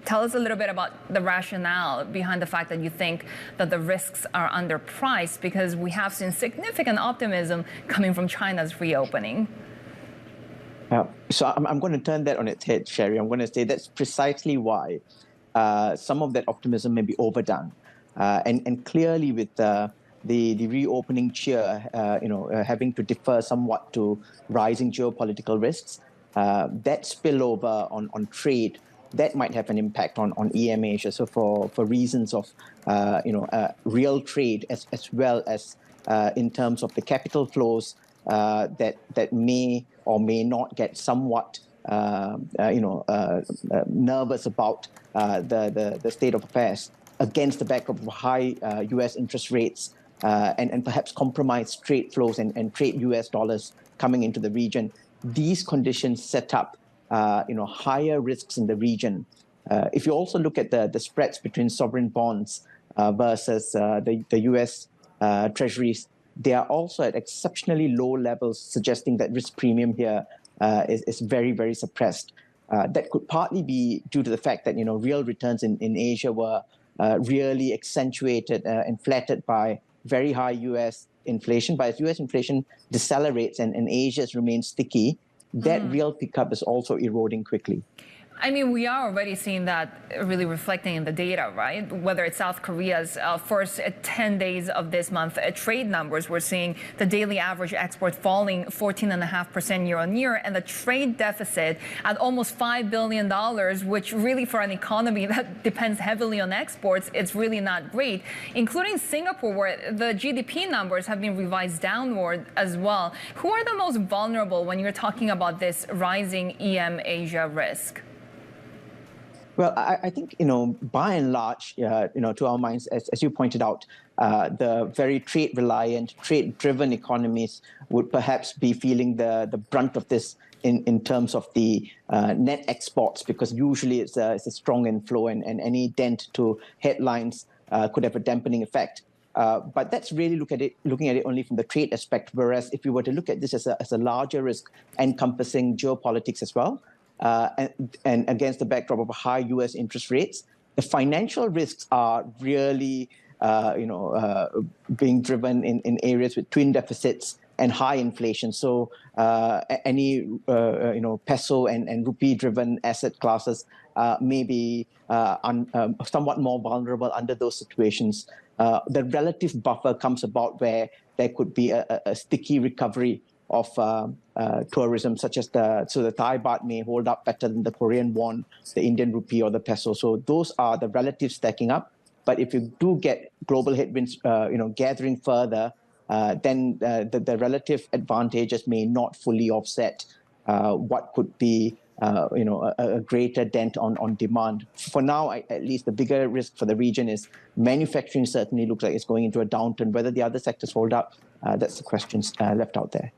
Tell us a little bit about the rationale behind the fact that you think that the risks are underpriced, because we have seen significant optimism coming from China's reopening. So I'm going to turn that on its head, Sherry. I'm going to say that's precisely why some of that optimism may be overdone. And clearly with the reopening cheer, having to defer somewhat to rising geopolitical risks, that spillover on trade, that might have an impact on EM Asia. So for reasons of real trade as well as in terms of the capital flows that may or may not get somewhat nervous about the state of affairs against the backdrop of high U.S. interest rates and perhaps compromised trade flows and trade U.S. dollars coming into the region. These conditions set up higher risks in the region. If you also look at the spreads between sovereign bonds versus the U.S. treasuries, they are also at exceptionally low levels, suggesting that risk premium here is very, very suppressed. That could partly be due to the fact that real returns in Asia were really accentuated and flattered by very high U.S. inflation. But as U.S. inflation decelerates and Asia's remains sticky, that real pickup is also eroding quickly. I mean, we are already seeing that really reflecting in the data, right? Whether it's South Korea's first 10 days of this month trade numbers, we're seeing the daily average export falling 14.5% year on year, and the trade deficit at almost $5 billion, which really for an economy that depends heavily on exports, it's really not great, including Singapore, where the GDP numbers have been revised downward as well. Who are the most vulnerable when you're talking about this rising EM Asia risk? Well, I think, by and large, to our minds, as you pointed out, the very trade-reliant, trade-driven economies would perhaps be feeling the brunt of this in terms of the net exports, because usually it's a strong inflow and any dent to headlines could have a dampening effect. But that's really looking at it only from the trade aspect, whereas if you were to look at this as a larger risk encompassing geopolitics as well, and against the backdrop of high U.S. interest rates, the financial risks are really, being driven in areas with twin deficits and high inflation. So any, peso and rupee-driven asset classes may be somewhat more vulnerable under those situations. The relative buffer comes about where there could be a sticky recovery of tourism, such as the Thai baht may hold up better than the Korean won, the Indian rupee, or the peso. So those are the relative stacking up. But if you do get global headwinds, gathering further, then the relative advantages may not fully offset what could be, a greater dent on demand. For now, at least the bigger risk for the region is manufacturing certainly looks like it's going into a downturn. Whether the other sectors hold up, that's the questions left out there.